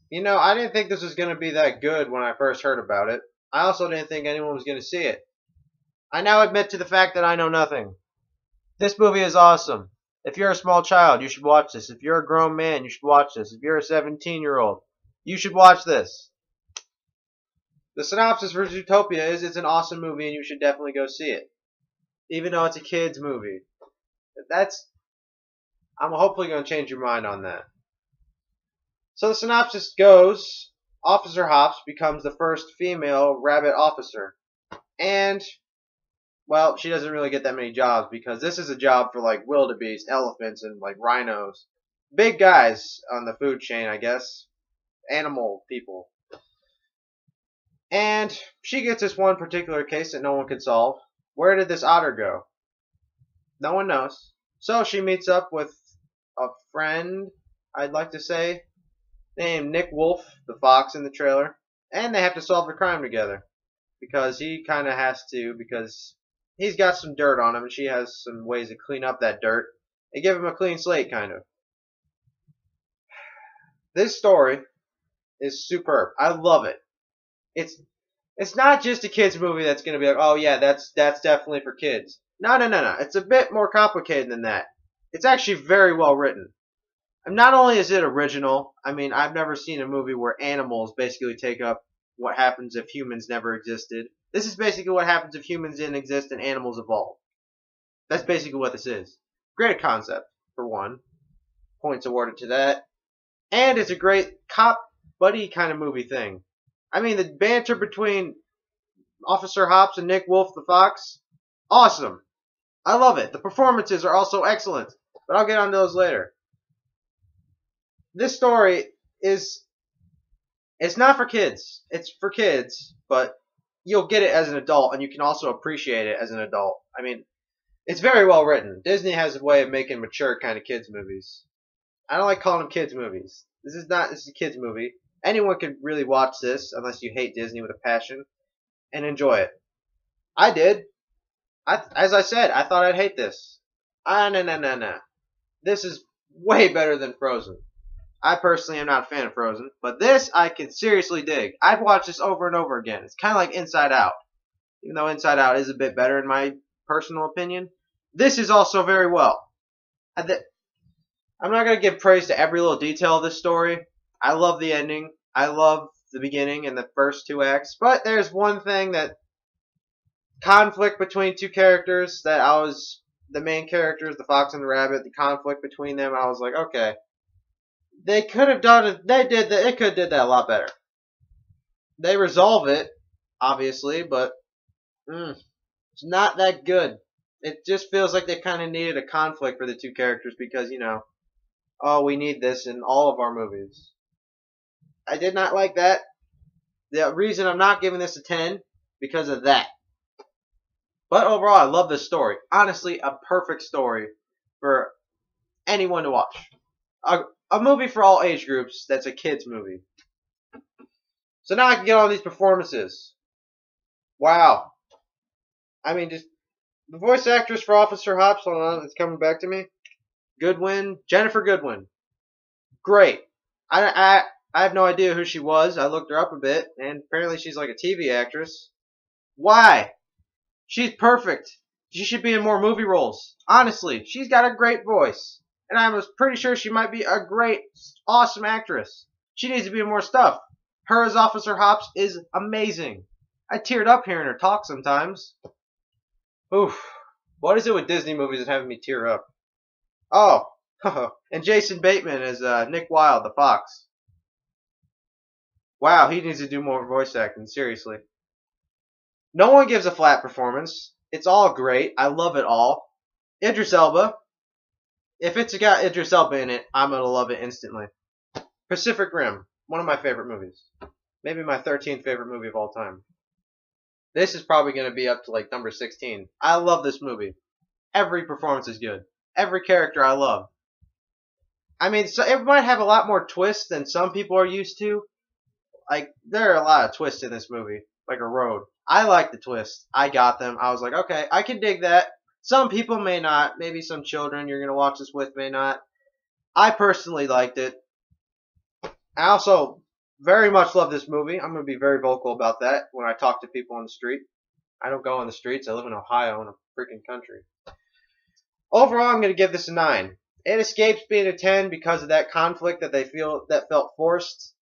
You know, I didn't think this was going to be that good when I first heard about it. I also didn't think anyone was going to see it. I now admit to the fact that I know nothing. This movie is awesome. If you're a small child, you should watch this. If you're a grown man, you should watch this. If you're a 17-year-old, you should watch this. The synopsis for Zootopia is it's an awesome movie and you should definitely go see it. Even though it's a kid's movie. That's I'm hopefully going to change your mind on that. So the synopsis goes, Officer Hops becomes the first female rabbit officer. And, well, she doesn't really get that many jobs because this is a job for like wildebeest, elephants, and like rhinos. Big guys on the food chain, I guess. Animal people. And she gets this one particular case that no one can solve. Where did this otter go? No one knows. So she meets up with a friend, I'd like to say, named Nick Wolf, the fox in the trailer, and they have to solve the crime together because he kind of has to because he's got some dirt on him and she has some ways to clean up that dirt and give him a clean slate kind of. This story is superb. I love it. It's it's not just a kids movie that's going to be like, "Oh yeah, that's definitely for kids." No, no, no, no. It's a bit more complicated than that. It's actually very well written. And not only is it original, I mean, I've never seen a movie where animals basically take up what happens if humans never existed. This is basically what happens if humans didn't exist and animals evolved. That's basically what this is. Great concept, for one. Points awarded to that. And it's a great cop buddy kind of movie thing. I mean, the banter between Officer Hops and Nick Wolf the Fox, awesome. I love it. The performances are also excellent, but I'll get on those later. This story is it's not for kids. It's for kids, but you'll get it as an adult and you can also appreciate it as an adult. I mean, it's very well written. Disney has a way of making mature kind of kids movies. I don't like calling them kids movies. This is a kids movie. Anyone could really watch this unless you hate Disney with a passion and enjoy it. I did. As I said, I thought I'd hate this. Ah, no, no, no, no. This is way better than Frozen. I personally am not a fan of Frozen, but this I can seriously dig. I've watched this over and over again. It's kind of like Inside Out. Even though Inside Out is a bit better in my personal opinion, this is also very well. I'm not going to give praise to every little detail of this story. I love the ending. I love the beginning and the first two acts. But there's one thing that conflict between two characters that the main characters, the fox and the rabbit, the conflict between them, I was like, okay. They could have done it. They could have did that a lot better. They resolve it, obviously, but it's not that good. It just feels like they kind of needed a conflict for the two characters because, oh, we need this in all of our movies. I did not like that. The reason I'm not giving this a 10 because of that. But overall, I love this story. Honestly, a perfect story for anyone to watch. A movie for all age groups that's a kids movie. So now I can get all these performances. Wow. I mean, just the voice actress for Officer Hops, hold on, it's coming back to me. Jennifer Goodwin. Great. I have no idea who she was. I looked her up a bit, and apparently she's like a TV actress. Why? She's perfect. She should be in more movie roles. Honestly, she's got a great voice. And I was pretty sure she might be a great, awesome actress. She needs to be in more stuff. Her as Officer Hops is amazing. I teared up hearing her talk sometimes. Oof. What is it with Disney movies that having me tear up? Oh. And Jason Bateman as Nick Wilde, the fox. Wow, he needs to do more voice acting, seriously. No one gives a flat performance. It's all great. I love it all. Idris Elba. If it's got Idris Elba in it, I'm going to love it instantly. Pacific Rim. One of my favorite movies. Maybe my 13th favorite movie of all time. This is probably going to be up to like number 16. I love this movie. Every performance is good. Every character I love. I mean, so it might have a lot more twists than some people are used to. Like, there are a lot of twists in this movie. Like a road. I like the twists. I got them. I was like, okay, I can dig that. Some people may not. Maybe some children you're going to watch this with may not. I personally liked it. I also very much love this movie. I'm going to be very vocal about that when I talk to people on the street. I don't go on the streets. I live in Ohio in a freaking country. Overall, I'm going to give this a 9. It escapes being a 10 because of that conflict that felt forced.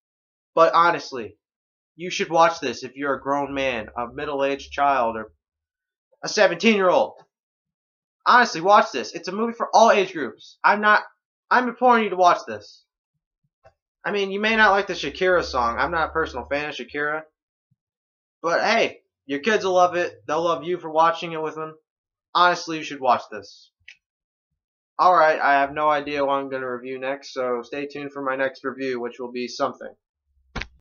But honestly, you should watch this if you're a grown man, a middle-aged child, or a 17-year-old. Honestly, watch this. It's a movie for all age groups. I'm imploring you to watch this. I mean, you may not like the Shakira song. I'm not a personal fan of Shakira. But hey, your kids will love it. They'll love you for watching it with them. Honestly, you should watch this. Alright, I have no idea what I'm going to review next, so stay tuned for my next review, which will be something.